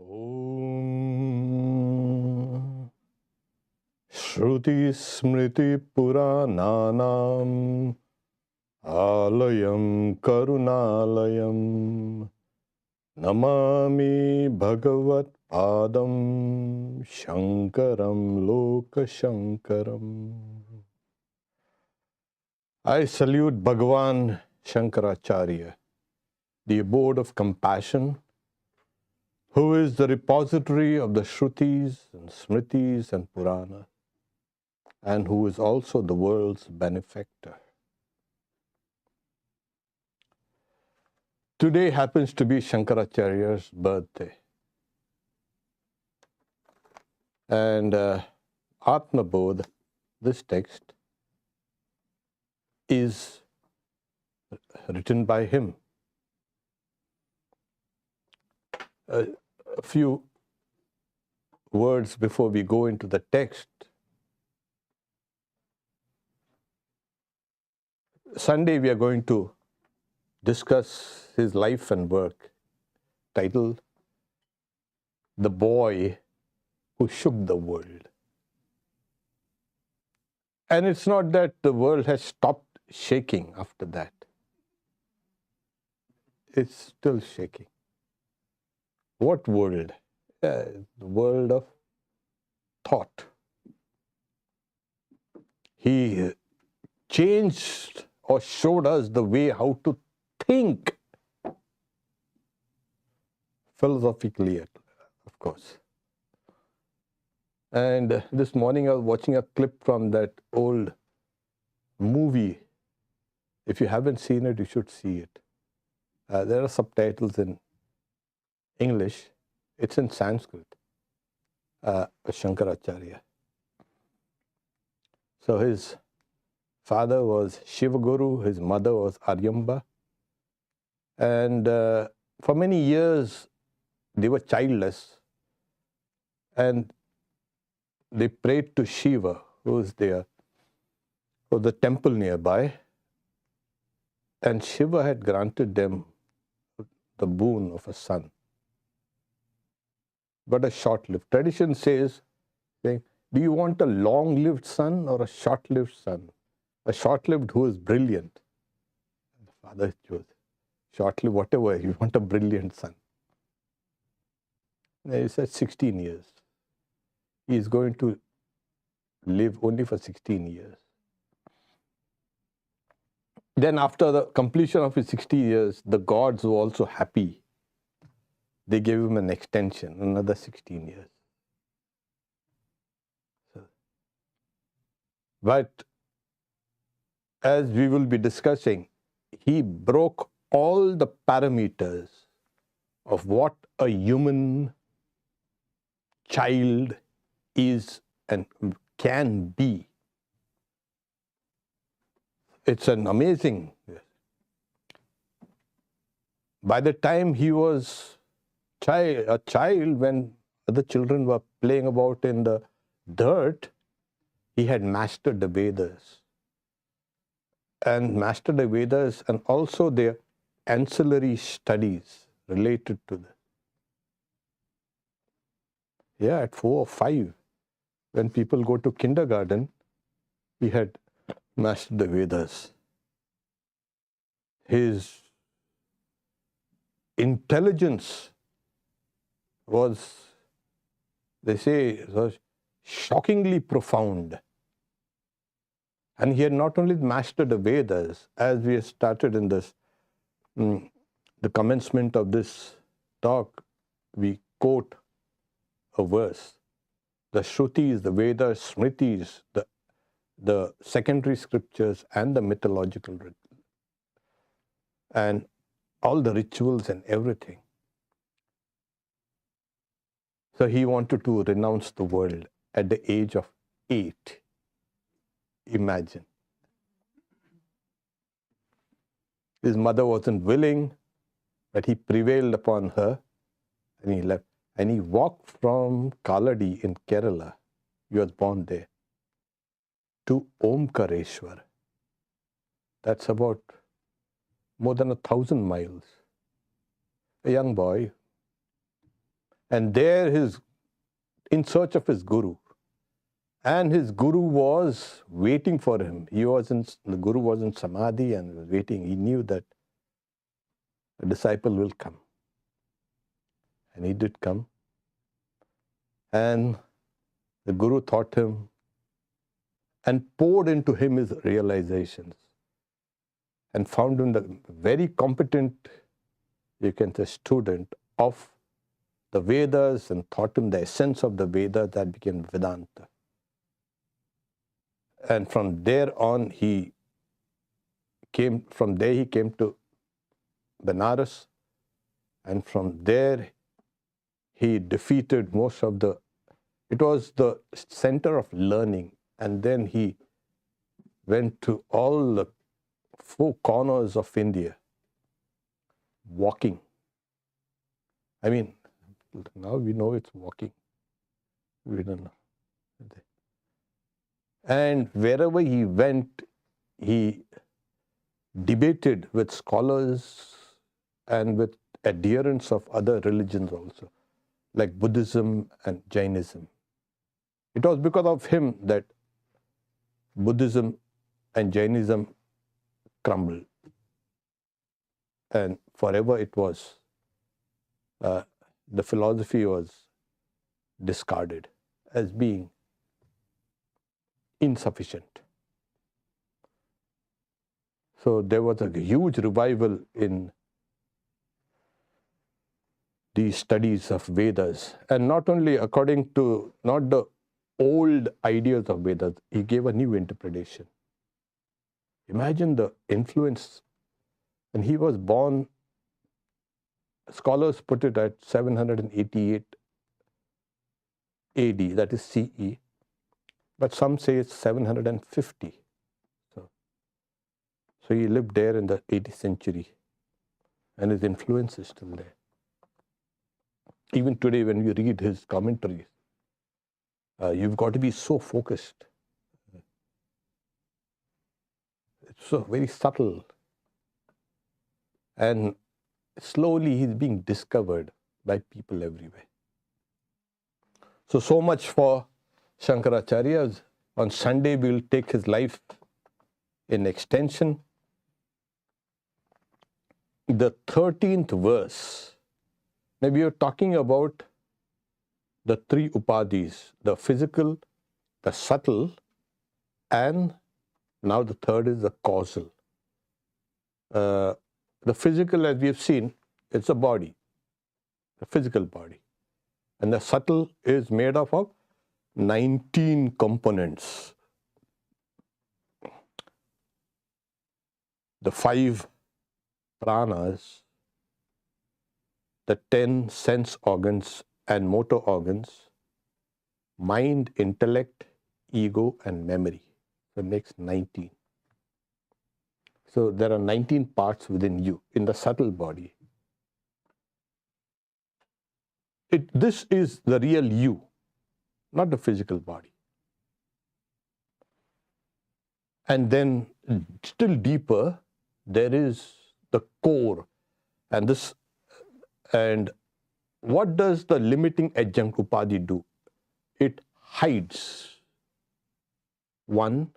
Om Shruti Smriti Purananam Alayam Karunalayam Namami Bhagavat Padam Shankaram Loka Shankaram. I salute Bhagavan Shankaracharya, the abode of compassion, who is the repository of the Shrutis and Smritis and Puranas, and who is also the world's benefactor. Today happens to be Shankaracharya's birthday. And Atmabodha, this text, is written by him. A few words before we go into the text. Sunday we are going to discuss his life and work, titled The Boy Who Shook the World. And it's not that the world has stopped shaking after that. It's still shaking. What world? The world of thought. He changed or showed us the way how to think philosophically, of course. And this morning I was watching a clip from that old movie. If you haven't seen it, you should see it. There are subtitles in English. It's in Sanskrit. Shankaracharya. So his father was Shivaguru, his mother was Aryamba. And for many years, they were childless. And they prayed to Shiva, who was there, for the temple nearby. And Shiva had granted them the boon of a son. But a short-lived. Tradition says, do you want a long-lived son or a short-lived son? A short-lived who is brilliant. And the father chose short-lived, whatever, you want a brilliant son. And he said 16 years. He is going to live only for 16 years. Then after the completion of his 60 years, the gods were also happy. They gave him an extension, another 16 years. But as we will be discussing, he broke all the parameters of what a human child is and can be. It's an amazing. By the time he was a child, when other children were playing about in the dirt, he had mastered the Vedas. And mastered the Vedas and also their ancillary studies related to the. Yeah, at 4 or 5, when people go to kindergarten, he had mastered the Vedas. His intelligence was, they say, was shockingly profound. And he had not only mastered the Vedas, as we started in this, the commencement of this talk, we quote a verse. The Shrutis, the Vedas, Smritis, the secondary scriptures and the mythological, and all the rituals and everything. So he wanted to renounce the world at the age of 8. Imagine. His mother wasn't willing, but he prevailed upon her and he left. And he walked from Kaladi in Kerala, he was born there, to Omkareshwar. That's about more than 1,000 miles. A young boy. And there in search of his guru. And his guru was waiting for him. The guru was in samadhi and was waiting. He knew that a disciple will come. And he did come. And the guru taught him and poured into him his realizations and found him the very competent, you can say, student of the Vedas, and taught him the essence of the Vedas that became Vedanta. And from there on, he came to Benares, and from there he defeated it was the center of learning, and then he went to all the four corners of India, walking. I mean, now we know it's walking. We don't know. And wherever he went, he debated with scholars and with adherents of other religions also, like Buddhism and Jainism. It was because of him that Buddhism and Jainism crumbled. And forever it was, the philosophy was discarded as being insufficient. So there was a huge revival in these studies of Vedas, and not only according to not the old ideas of Vedas, he gave a new interpretation. Imagine the influence. And he was born, scholars put it at 788 AD, that is CE, but some say it's 750. So he lived there in the 18th century, and his influence is still there. Even today, when we read his commentaries, you've got to be so focused. It's so very subtle. And slowly he's being discovered by people everywhere. So much for Shankaracharya. On Sunday, we will take his life in extension. The 13th verse. Now we are talking about the three upadhis, the physical, the subtle, and now the third is the causal. The physical, as we have seen, it's a body, the physical body. And the subtle is made up of 19 components. The 5 pranas, the 10 sense organs and motor organs, mind, intellect, ego, and memory. So it makes 19. So there are 19 parts within you, in the subtle body. This is the real you, not the physical body. And then still deeper, there is the core. And what does the limiting adjunct upadhi do? It hides one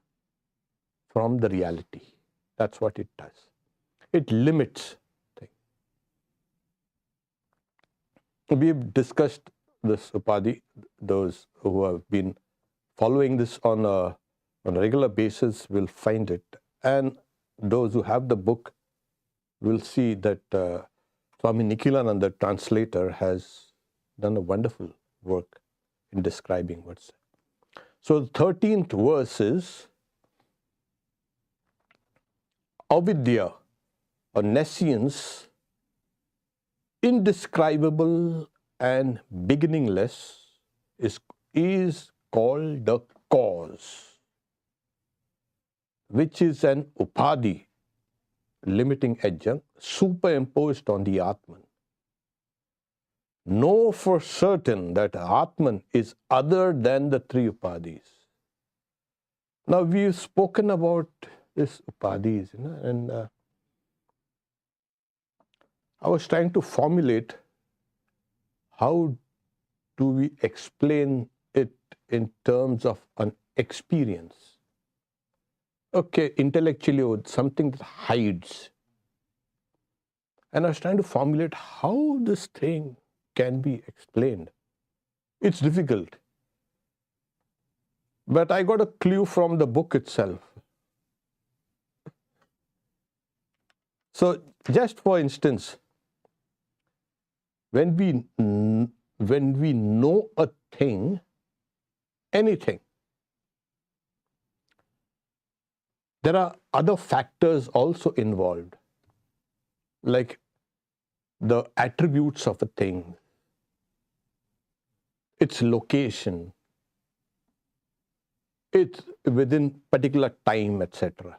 from the reality. That's what it does. It limits things. We've discussed this upadhi. Those who have been following this on a regular basis will find it. And those who have the book will see that Swami Nikhilananda, the translator, has done a wonderful work in describing what's there. So the 13th verse is avidya, or nescience, indescribable and beginningless, is called the cause, which is an upadhi, limiting adjunct, superimposed on the Atman. Know for certain that Atman is other than the 3 upadhis. Now we've spoken about this upadhis, and I was trying to formulate how do we explain it in terms of an experience? Okay, intellectually, something that hides. And I was trying to formulate how this thing can be explained. It's difficult. But I got a clue from the book itself. So, just for instance, when we know a thing, anything, there are other factors also involved, like the attributes of a thing, its location, it's within particular time, etc.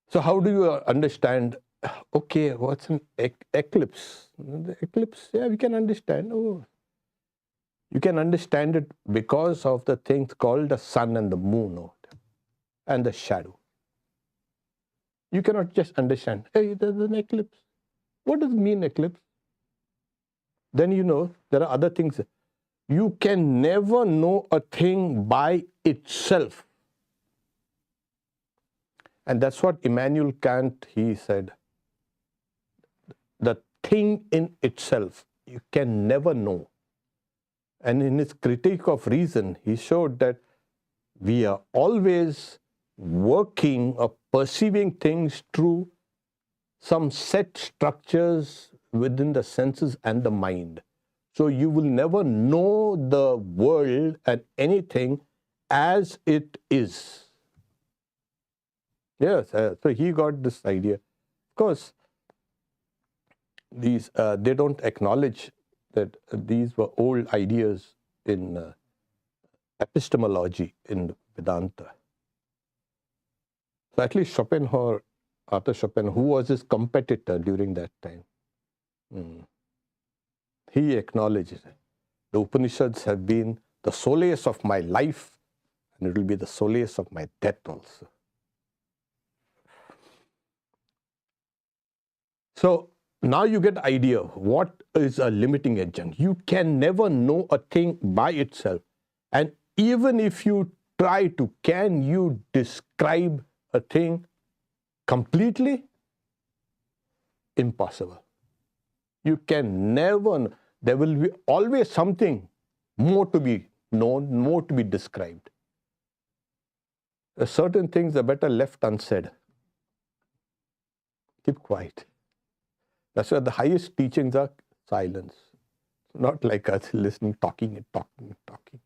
So how do you understand, okay, what's an eclipse? The eclipse, yeah, we can understand. Oh, you can understand it because of the things called the sun and the moon and the shadow. You cannot just understand, hey, there's an eclipse. What does it mean, eclipse? Then you know there are other things. You can never know a thing by itself. And that's what Immanuel Kant, he said. The thing in itself, you can never know. And in his critique of reason, he showed that we are always working or perceiving things through some set structures within the senses and the mind. So you will never know the world and anything as it is. Yes, so he got this idea. Of course, these they don't acknowledge that these were old ideas in epistemology in Vedanta. So at least Schopenhauer, Arthur Schopenhauer, who was his competitor during that time, he acknowledges it. The Upanishads have been the solace of my life, and it will be the solace of my death also. So now you get the idea what is a limiting agent. You can never know a thing by itself. And even if you try to, can you describe a thing completely? Impossible. You can never, there will be always something more to be known, more to be described. Certain things are better left unsaid. Keep quiet. That's why the highest teachings are silence. Not like us listening, talking and talking and talking.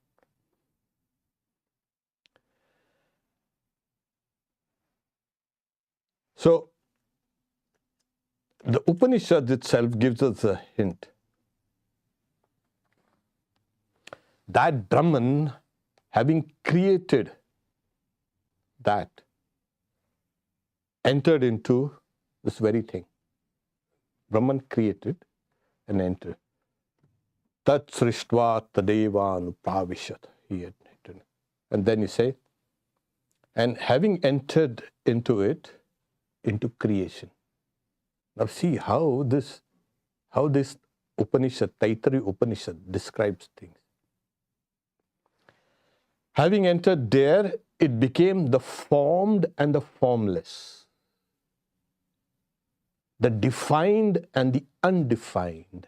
So, the Upanishad itself gives us a hint. That Brahman, having created that, entered into this very thing. Brahman created and entered. Tat srishtva tadevan pravishat. He had entered. And then you say, and having entered into it, into creation. Now see how this Upanishad, Taittiriya Upanishad describes things. Having entered there, it became the formed and the formless, the defined and the undefined,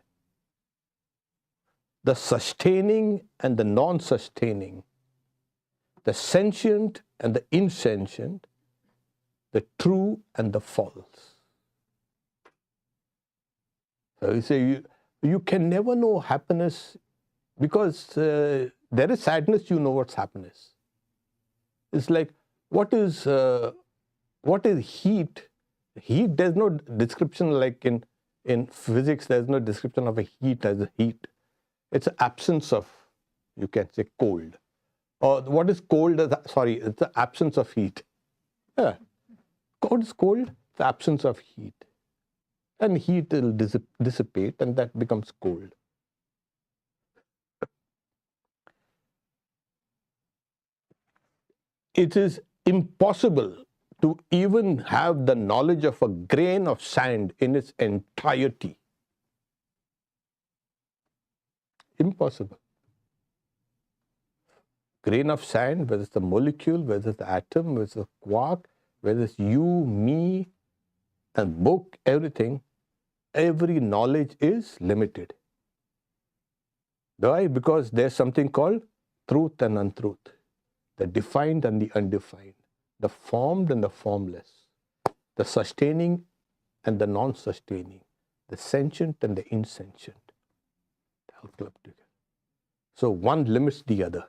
the sustaining and the non-sustaining, the sentient and the insentient, the true and the false. So you say you can never know happiness because there is sadness, you know what's happiness. It's like, what is heat? Heat, there's no description like in physics, there's no description of a heat as a heat. It's an absence of, you can say, cold. Or what is cold? It's the absence of heat. Yeah. What is cold? The absence of heat. And heat will dissipate and that becomes cold. It is impossible to even have the knowledge of a grain of sand in its entirety. Impossible. Grain of sand, whether it's the molecule, whether it's the atom, whether it's the quark, whether it's you, me, and book, everything, every knowledge is limited. Why? Because there's something called truth and untruth, the defined and the undefined, the formed and the formless, the sustaining and the non-sustaining, the sentient and the insentient. They all club together. So one limits the other.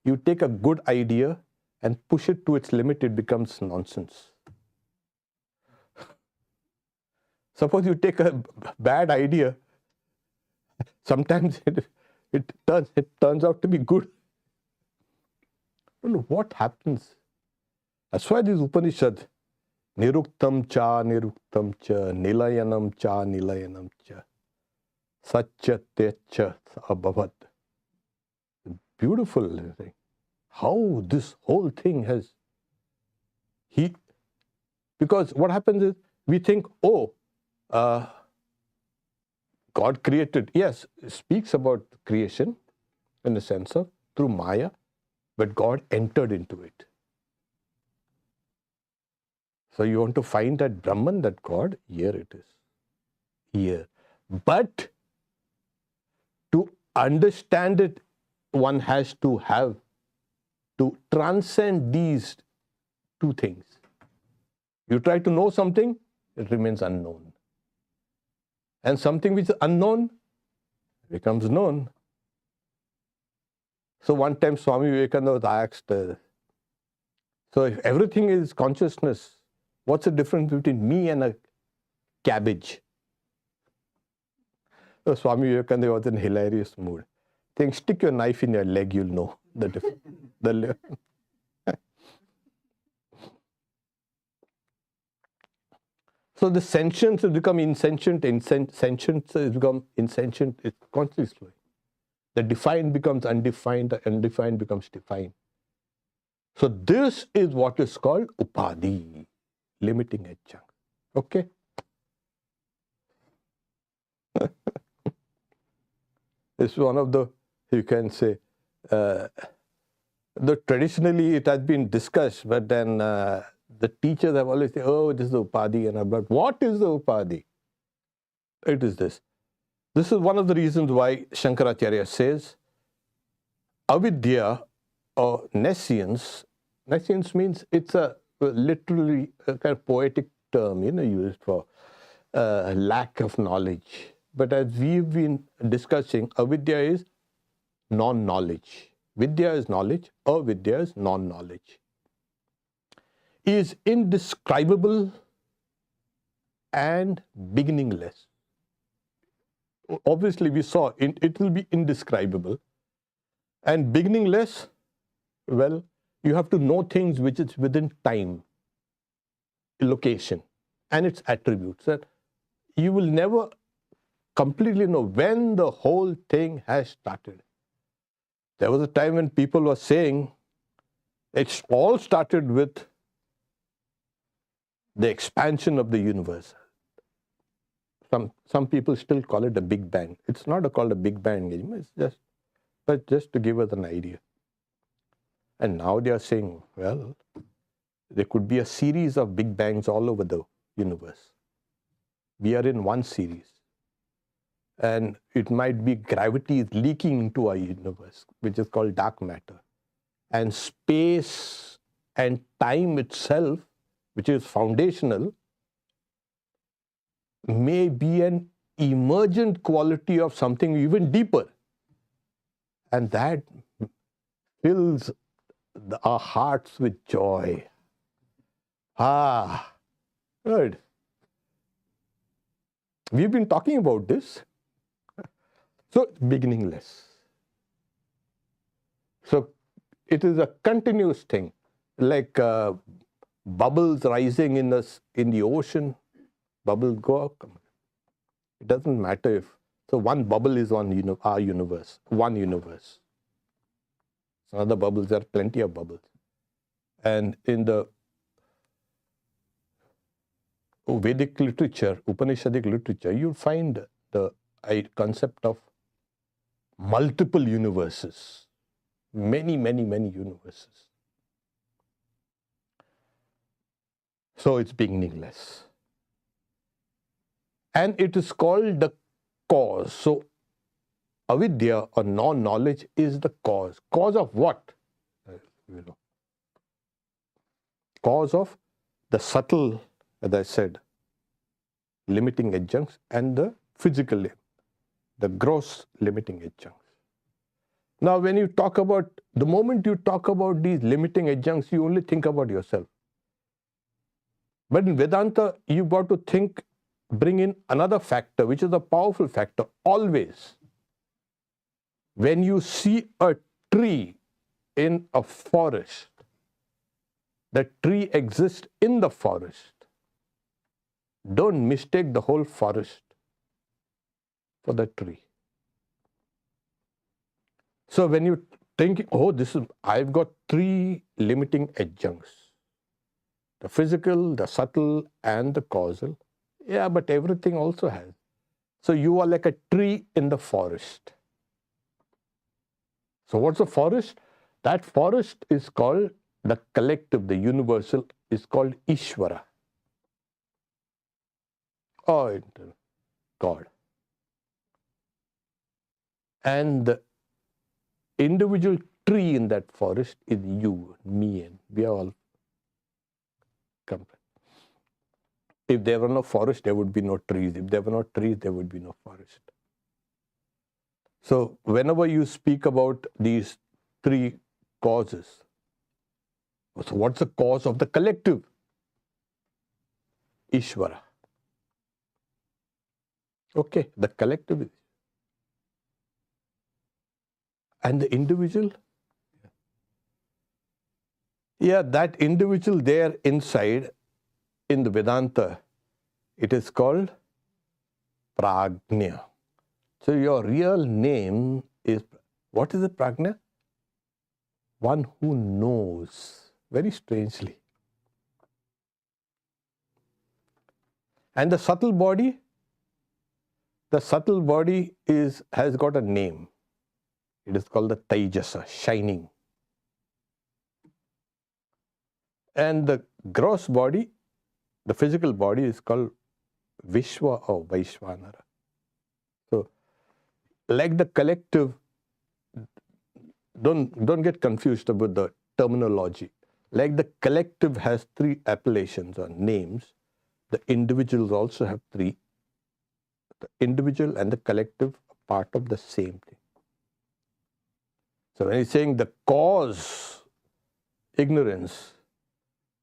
You take a good idea and push it to its limit, it becomes nonsense. Suppose you take a bad idea, sometimes it turns out to be good. I don't know what happens. That's why this Upanishad, Niruktam cha, Nilayanam cha, Nilayanam cha, Satyatecha abhavat. Beautiful thing. How this whole thing has, because what happens is, we think, God created. Yes, it speaks about creation in the sense of through Maya, but God entered into it. So you want to find that Brahman, that God, here it is. Here. But to understand it, one has to transcend these two things. You try to know something, it remains unknown. And something which is unknown becomes known. So one time Swami Vivekananda was asked, so if everything is consciousness, what's the difference between me and a cabbage? So Swami Vivekananda was in a hilarious mood. Think, stick your knife in your leg, you'll know the difference. So the sentience has become insentient, sentience has become insentient, it's constantly flowing. The defined becomes undefined, the undefined becomes defined. So this is what is called upadhi, limiting adjunct. Okay? This is one of the, you can say, traditionally it has been discussed, but then the teachers have always said, oh, this is the upadhi, and I'm like, what is the upadhi? It is this. This is one of the reasons why Shankaracharya says, avidya or nescience means it's a literally a kind of poetic term, used for lack of knowledge. But as we've been discussing, avidya is non-knowledge. Vidya is knowledge, avidya is non-knowledge. Is indescribable and beginningless. Obviously, we saw it will be indescribable. And beginningless, well, you have to know things which is within time, location, and its attributes. That you will never completely know when the whole thing has started. There was a time when people were saying it all started with the expansion of the universe. Some people still call it a Big Bang. It's not called a Big Bang anymore. It's just to give us an idea. And now they are saying, well, there could be a series of Big Bangs all over the universe. We are in one series. And it might be gravity is leaking into our universe, which is called dark matter. And space and time itself, which is foundational, may be an emergent quality of something even deeper. And that fills our hearts with joy. Good. We've been talking about this. So, beginningless. So, it is a continuous thing, like bubbles rising in the ocean. Bubbles go up. It doesn't matter if. So, one bubble is on our universe, one universe. Some other bubbles, there are plenty of bubbles. And in the Vedic literature, Upanishadic literature, you find the concept of multiple universes, many, many, many universes. So it's beginningless. And it is called the cause. So avidya or non-knowledge is the cause. Cause of what? Cause of the subtle, as I said, limiting adjuncts and the physical, the gross limiting adjuncts. Now, when you talk about, the moment you talk about these limiting adjuncts, you only think about yourself. But in Vedanta, you've got to think, bring in another factor, which is a powerful factor, always. When you see a tree in a forest, the tree exists in the forest. Don't mistake the whole forest for the tree. So when you think, oh, I've got three limiting adjuncts. The physical, the subtle, and the causal. Yeah, but everything also has. So you are like a tree in the forest. So what's a forest? That forest is called the collective, the universal, is called Ishvara. Or God. And the individual tree in that forest is you, me, and we are all complete. If there were no forest, there would be no trees. If there were no trees, there would be no forest. So whenever you speak about these three causes, so what's the cause of the collective? Ishvara. Okay, the collective is. And the individual? Yeah, that individual there inside, in the Vedanta, it is called Prajna. So your real name is, what is it, Prajna? One who knows, very strangely. And the subtle body? The subtle body has got a name. It is called the Taijasa, shining. And the gross body, the physical body, is called Vishwa or Vaishvanara. So, like the collective, don't get confused about the terminology. Like the collective has three appellations or names, the individuals also have three. The individual and the collective are part of the same thing. So when he's saying the cause, ignorance,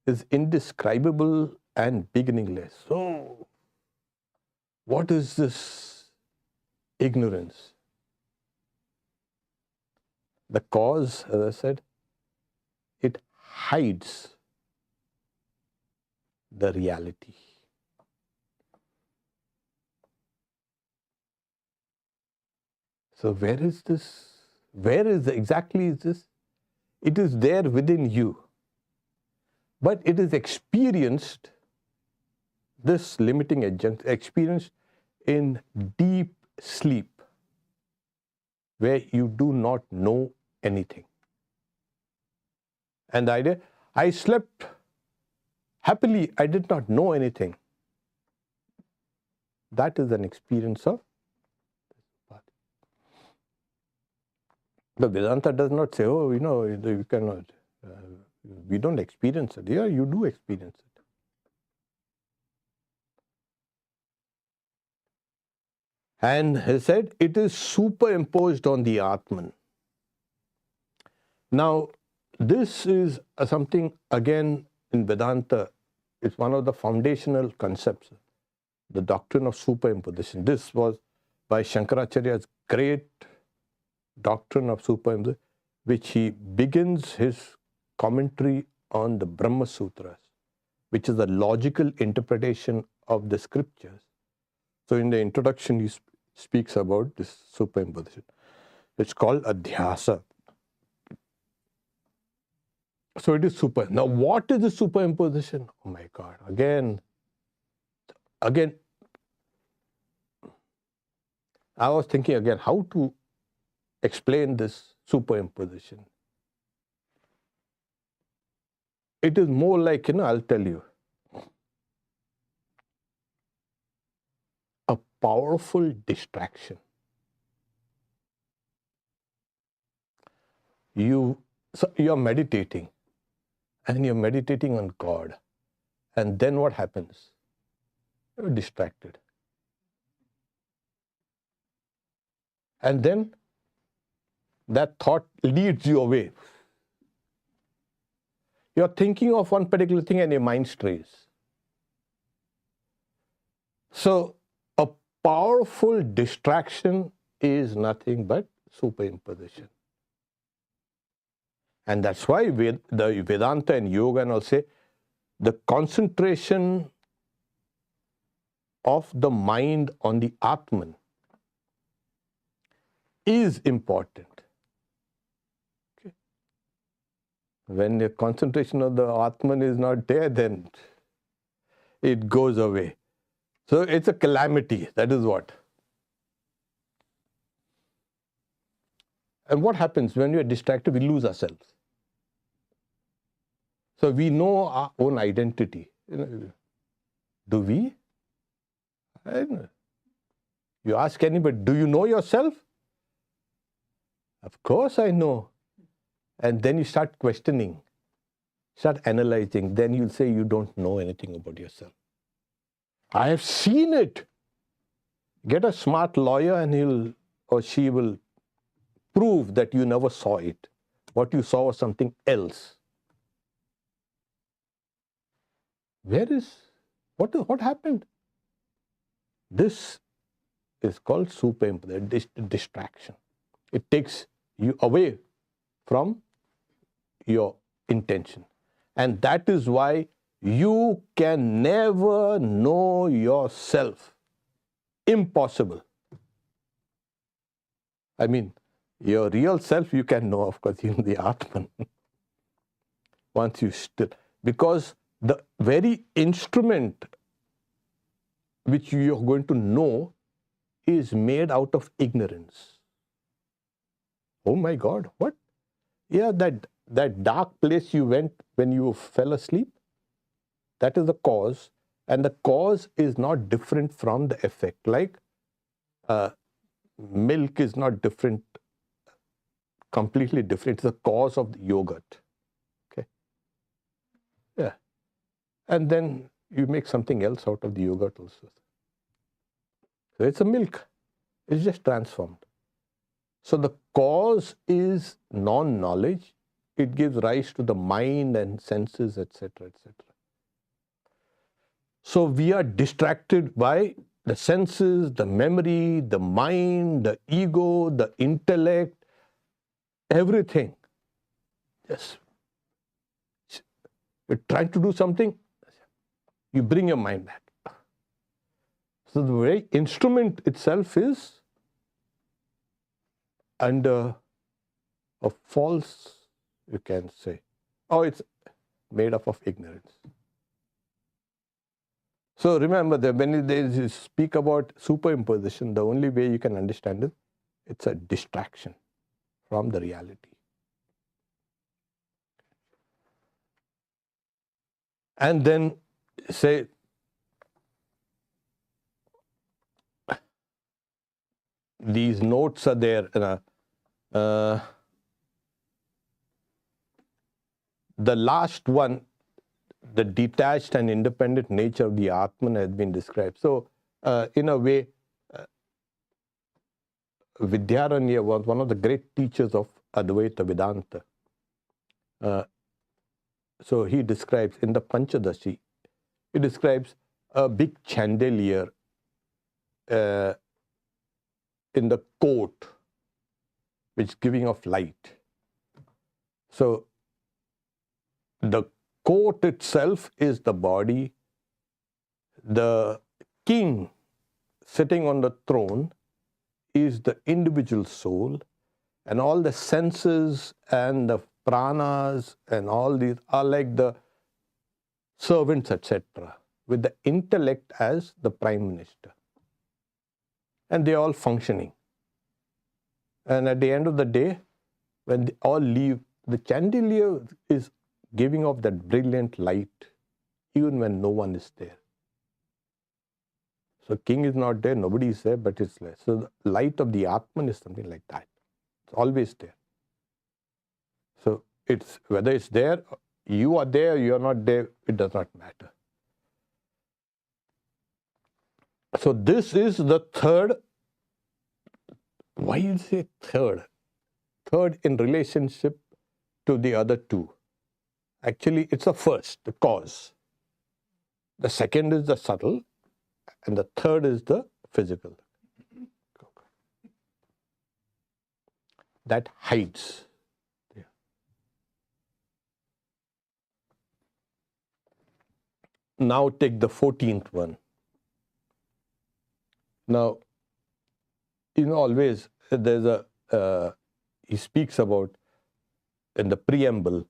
is indescribable and beginningless. So, what is this ignorance? The cause, as I said, it hides the reality. So where is this? Where is exactly is this? It is there within you. But it is experienced, this limiting adjunct, experienced in deep sleep, where you do not know anything. And the idea, I slept happily, I did not know anything. That is an experience of the Vedanta does not say, oh, you cannot, we don't experience it. Yeah, you do experience it. And he said, it is superimposed on the Atman. Now, this is something, again, in Vedanta, it's one of the foundational concepts, the doctrine of superimposition. This was by Shankaracharya's great doctrine of superimposition, which he begins his commentary on the Brahma Sutras, which is a logical interpretation of the scriptures. So in the introduction, he speaks about this superimposition. It's called Adhyasa. So it is super. Now, what is the superimposition? Oh my God! Again, I was thinking again how to explain this superimposition. It is more like, I'll tell you, a powerful distraction. You're meditating, and you're meditating on God. And then what happens? You're distracted. And then that thought leads you away. You're thinking of one particular thing and your mind strays. So a powerful distraction is nothing but superimposition. And that's why the Vedanta and Yoga and all say the concentration of the mind on the Atman is important. Okay. When the concentration of the Atman is not there, then it goes away. So it's a calamity, that is what. And what happens when we are distracted? We lose ourselves. So we know our own identity. Do we? I don't know. You ask anybody, do you know yourself? Of course I know. And then you start questioning, start analyzing. Then you'll say you don't know anything about yourself. I have seen it. Get a smart lawyer and he'll or she will prove that you never saw it. What you saw was something else. What happened? This is called superimposition, distraction. It takes you away from your intention. And that is why you can never know yourself. Impossible. I mean, your real self you can know, of course, in the Atman. Once you still, because the very instrument which you are going to know is made out of ignorance. Oh my God, what? Yeah, that dark place you went when you fell asleep, that is the cause. And the cause is not different from the effect. Like milk is not different, completely different. It's the cause of the yogurt. Okay. Yeah. And then you make something else out of the yogurt also. So it's a milk. It's just transformed. So the cause is non-knowledge. It gives rise to the mind and senses, etc., etc. So we are distracted by the senses, the memory, the mind, the ego, the intellect, everything. Yes. You're trying to do something, you bring your mind back. So the very instrument itself is under a false, you can say, it's made up of ignorance. So remember that when they speak about superimposition, the only way you can understand it, it's a distraction from the reality. And then say, these notes are there. The last one, the detached and independent nature of the Atman has been described. So, in a way, Vidyaranya was one of the great teachers of Advaita Vedanta. So he describes in the Panchadashi, he describes a big chandelier in the court, which is giving off light. So the court itself is the body. The king sitting on the throne is the individual soul, and all the senses and the pranas and all these are like the servants, etc., with the intellect as the prime minister. And they are all functioning. And at the end of the day, when they all leave, the chandelier is giving off that brilliant light even when no one is there. So king is not there, nobody is there, but it's less. So the light of the Atman is something like that. It's always there. So it's whether it's there, you are there, you are not there, it does not matter. So this is the third. Why you say third? Third in relationship to the other two. Actually, it's the first, the cause. The second is the subtle, and the third is the physical. That hides. Now take the 14th one. Now, always there's he speaks about in the preamble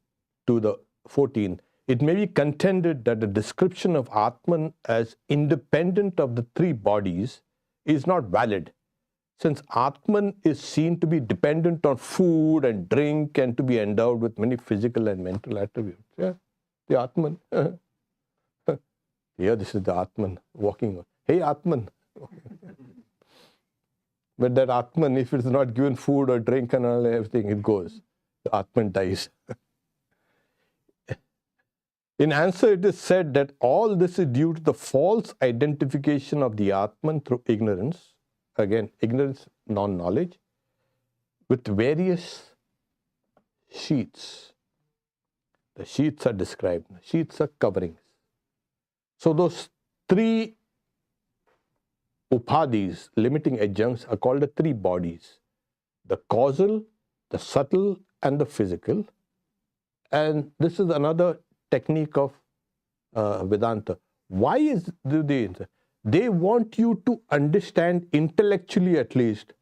to the 14th, it may be contended that the description of Atman as independent of the three bodies is not valid, since Atman is seen to be dependent on food and drink and to be endowed with many physical and mental attributes. Yeah, the Atman. Here, this is the Atman walking on. Hey, Atman. But that Atman, if it's not given food or drink and all everything, it goes. The Atman dies. In answer, it is said that all this is due to the false identification of the Atman through ignorance. Again, ignorance, non-knowledge, with various sheaths. The sheaths are described. Sheaths are coverings. So those three upadhis, limiting adjuncts, are called the three bodies. The causal, the subtle, and the physical. And this is another technique of Vedanta. Why is they want you to understand intellectually at least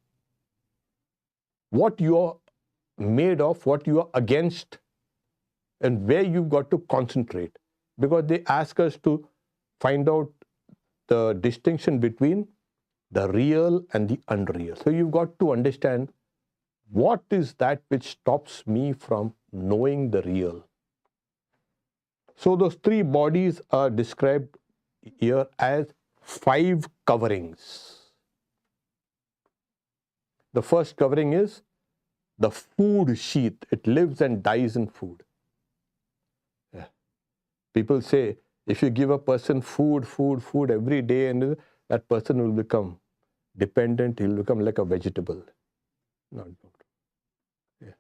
what you are made of, what you are against, and where you've got to concentrate. Because they ask us to find out the distinction between the real and the unreal. So you've got to understand what is that which stops me from knowing the real. So those three bodies are described here as 5 coverings. The first covering is the food sheath. It lives and dies in food. Yeah. People say, if you give a person food every day, and that person will become dependent, he'll become like a vegetable. No. Yeah.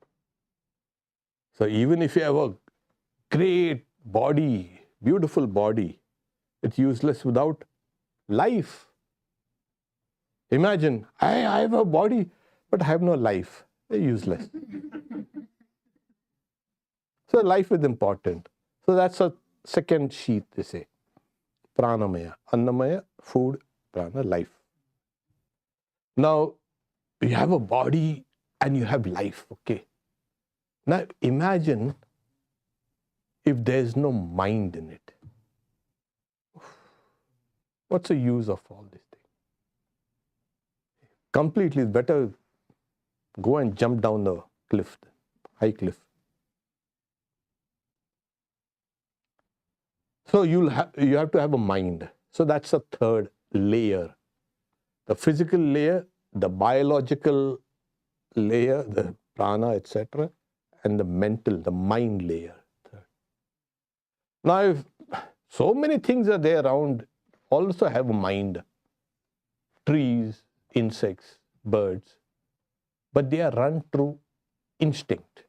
So even if you have a great body, beautiful body, it's useless without life. Imagine, I have a body, but I have no life. They're useless. So life is important. So that's a second sheath, they say. Pranamaya. Annamaya, food, prana, life. Now, you have a body and you have life, okay? Now, imagine if there's no mind in it. What's the use of all this thing? Completely, it's better go and jump down the cliff, high cliff. So you have to have a mind. So that's the third layer. The physical layer, the biological layer, the prana, etc., and the mental, the mind layer. Now, if so many things are there around, also have a mind. Trees, insects, birds. But they are run through instinct.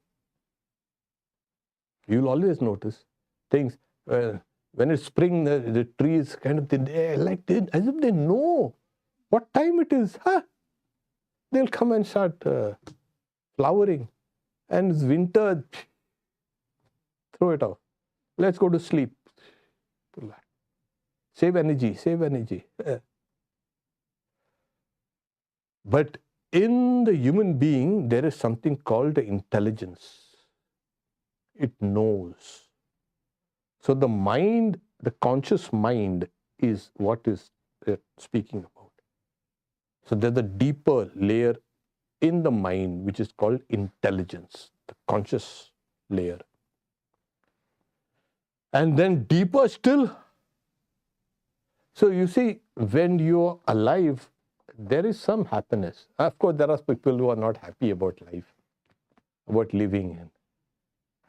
You'll always notice things. When it's spring, the trees kind of, as if they know what time it is. They'll come and start flowering. And it's winter, throw it off. Let's go to sleep. Save energy, save energy. But in the human being, there is something called the intelligence. It knows. So the mind, the conscious mind, is what is speaking about. So there's a deeper layer in the mind, which is called intelligence, the conscious layer. And then deeper still. So you see, when you're alive, there is some happiness. Of course, there are people who are not happy about life, about living, and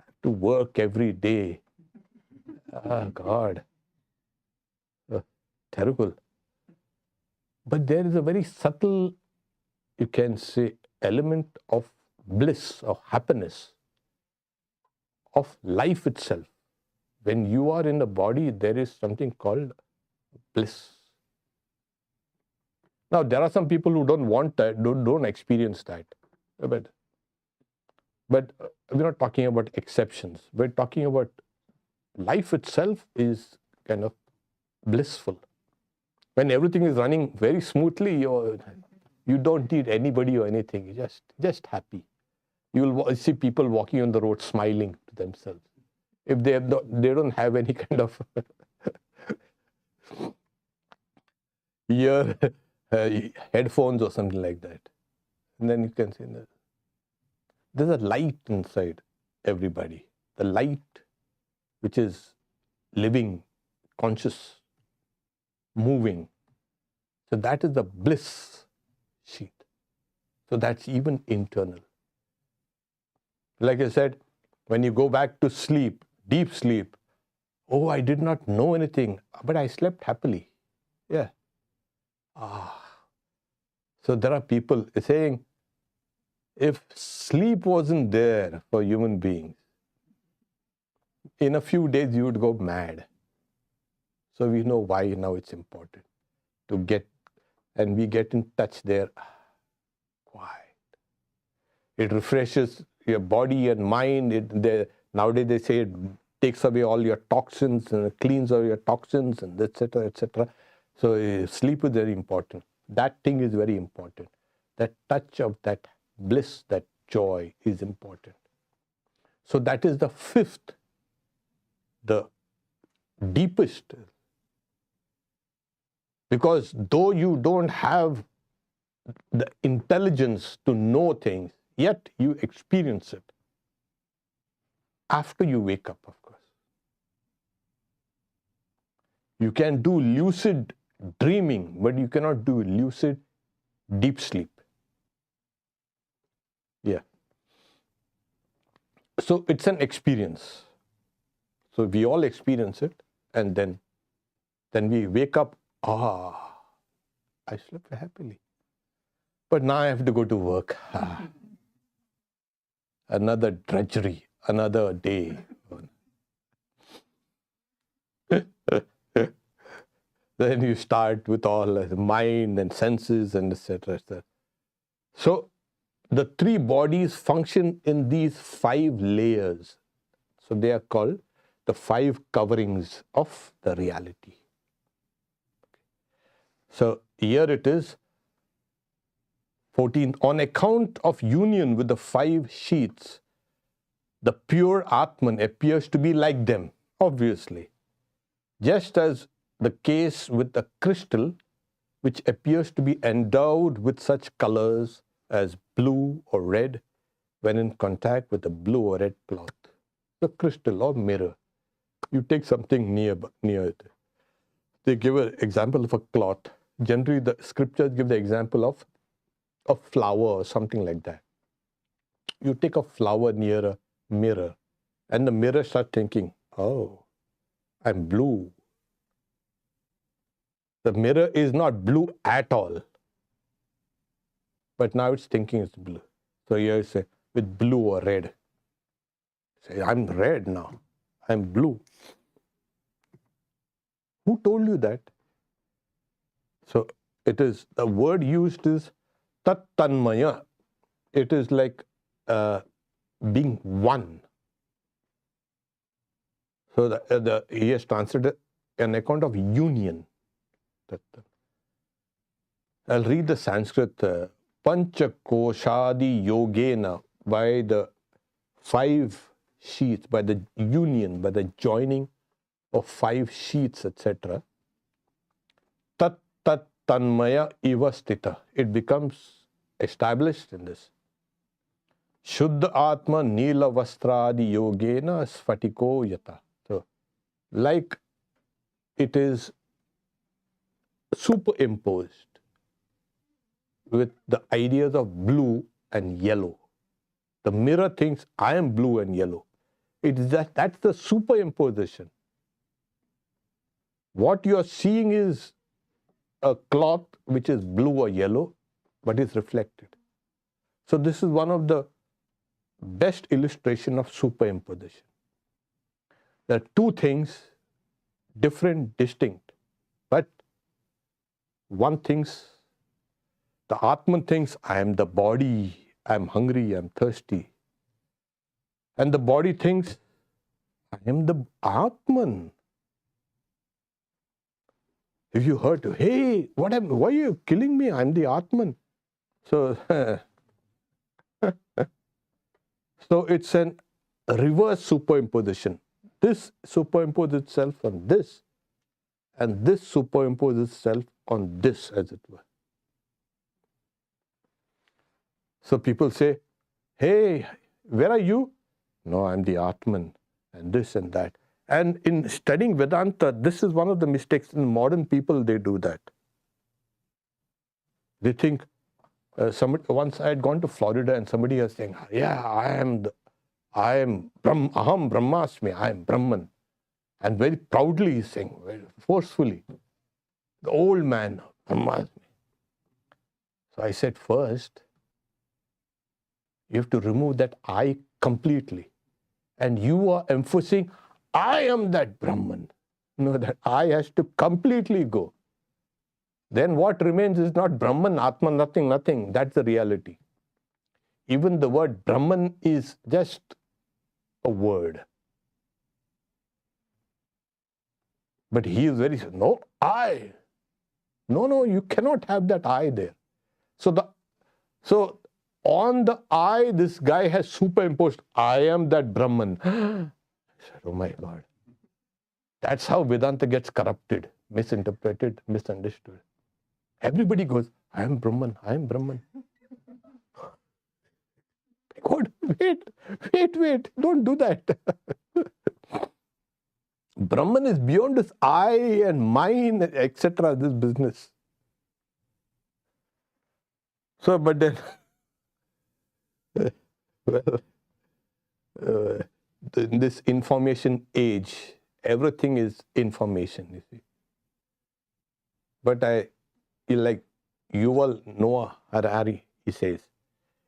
have to work every day. Ah, God. Terrible. But there is a very subtle, you can say, element of bliss, of happiness, of life itself. When you are in a body, there is something called bliss. Now, there are some people who don't want that, don't experience that. But we're not talking about exceptions. We're talking about life itself is kind of blissful. When everything is running very smoothly, you don't need anybody or anything. You're just happy. You will see people walking on the road smiling to themselves. If they don't have any kind of headphones or something like that. And then you can see that there's a light inside everybody. The light which is living, conscious, moving. So that is the bliss sheet. So that's even internal. Like I said, when you go back to sleep, deep sleep, oh, I did not know anything, but I slept happily. Yeah. So there are people saying, if sleep wasn't there for human beings, in a few days you would go mad. So we know why now it's important to get, and we get in touch there. Quiet. It refreshes your body and mind. Nowadays they say it takes away all your toxins and cleans all your toxins and etc. etc. So sleep is very important. That thing is very important. That touch of that bliss, that joy is important. So that is the fifth, the deepest. Because though you don't have the intelligence to know things, yet you experience it after you wake up, of course. You can do lucid dreaming, but you cannot do lucid deep sleep. Yeah. So it's an experience. So we all experience it, and then we wake up, I slept happily. But now I have to go to work. Another drudgery, another day. Then you start with all the mind and senses and etc. So the three bodies function in these 5 layers. So they are called the 5 coverings of the reality. So here it is, 14. On account of union with the 5 sheaths, the pure Atman appears to be like them, obviously. Just as the case with the crystal, which appears to be endowed with such colors as blue or red when in contact with a blue or red cloth. The crystal or mirror. You take something near it. They give an example of a cloth. Generally, the scriptures give the example of a flower or something like that. You take a flower near a mirror, and the mirror starts thinking, oh, I'm blue. The mirror is not blue at all. But now it's thinking it's blue. So here you say, with blue or red. Say, I'm red now. I'm blue. Who told you that? So it is, the word used is tat tanmaya. It is like being one. So he has translated an account of union. I'll read the Sanskrit. Panchakoshadi yogena, by the 5 sheaths, by the union, by the joining of 5 sheaths, etc. Tat tat tanmaya ivastita. It becomes established in this. Shuddha Atma Nila Vastradi Yogena Sphatiko Yata. So, like it is superimposed with the ideas of blue and yellow. The mirror thinks I am blue and yellow. It is that's the superimposition. What you are seeing is a cloth which is blue or yellow, but is reflected. So this is one of the best illustration of superimposition. There are two things, different, distinct, but one thinks, the Atman thinks, I am the body, I am hungry, I am thirsty. And the body thinks, I am the Atman. If you hurt, hey, what happened? Why are you killing me? I am the Atman. So, so it's a reverse superimposition. This superimposes itself on this, and this superimposes itself on this, as it were. So people say, hey, where are you? No, I'm the Atman, and this and that. And in studying Vedanta, this is one of the mistakes. In modern people, they do that. They think, once I had gone to Florida and somebody was saying, yeah, aham brahmasmi, I am Brahman. And very proudly he's saying, very forcefully, the old man, brahmasmi. So I said, first, you have to remove that I completely. And you are emphasizing, I am that Brahman. No, that I has to completely go. Then what remains is not Brahman, Atman, nothing, nothing. That's the reality. Even the word Brahman is just a word. But he is very, no, I. No, you cannot have that I there. So on the I, this guy has superimposed, I am that Brahman. I said, oh my God. That's how Vedanta gets corrupted, misinterpreted, misunderstood. Everybody goes, I am Brahman, I am Brahman. God, wait, don't do that. Brahman is beyond this I and mine, etc., this business. So, but then, in this information age, everything is information, you see. But like Yuval Noah Harari, he says,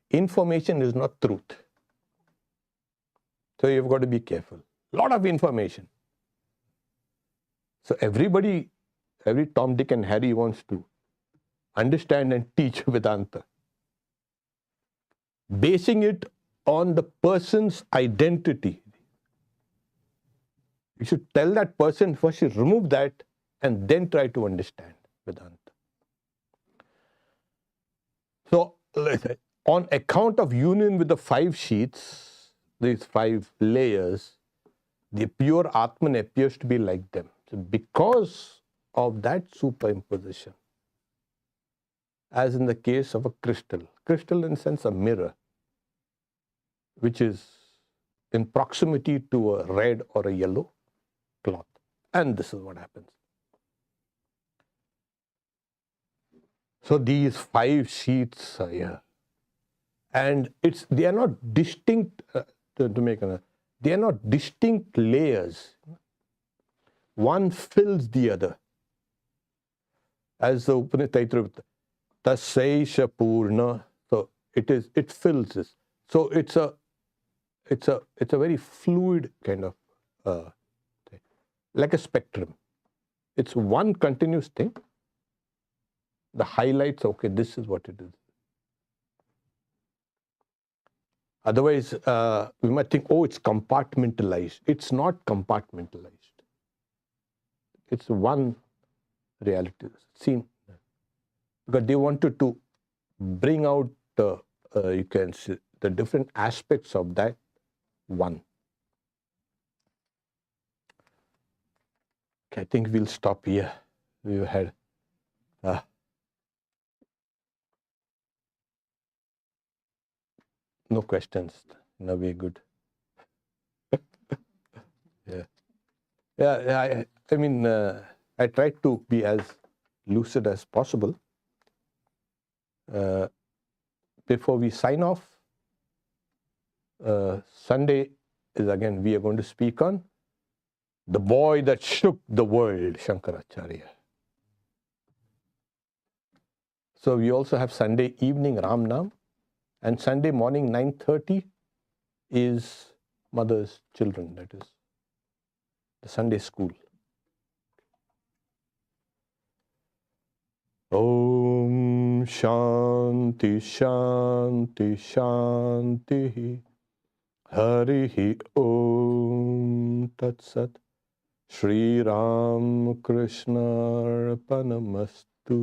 information is not truth. So you've got to be careful. Lot of information. So every Tom, Dick and Harry wants to understand and teach Vedanta, basing it on the person's identity. You should tell that person, first you remove that and then try to understand Vedanta. So, on account of union with the 5 sheaths, these 5 layers, the pure Atman appears to be like them. So because of that superimposition, as in the case of a crystal in the sense a mirror, which is in proximity to a red or a yellow cloth. And this is what happens. So these 5 sheets are here. And they are not distinct, they are not distinct layers. One fills the other. As the Upanishad, Tasaisha Purna. So it fills this. So it's a very fluid kind of thing, like a spectrum. It's one continuous thing. The highlights, okay, this is what it is. Otherwise, we might think, oh, it's compartmentalized. It's not compartmentalized. It's one reality seen. Because they wanted to bring out you can see the different aspects of that one. Okay, I think we'll stop here. We had No questions. In a way, good. Yeah. Yeah, I mean, I tried to be as lucid as possible. Before we sign off, Sunday is again, we are going to speak on the boy that shook the world, Shankaracharya. So we also have Sunday evening Ram Nam, and Sunday morning 9:30 is Mother's Children, that is the Sunday school. Om Shanti Shanti Shanti Harihi Om Tat Sat Shri Ram Krishna Arpanamastu.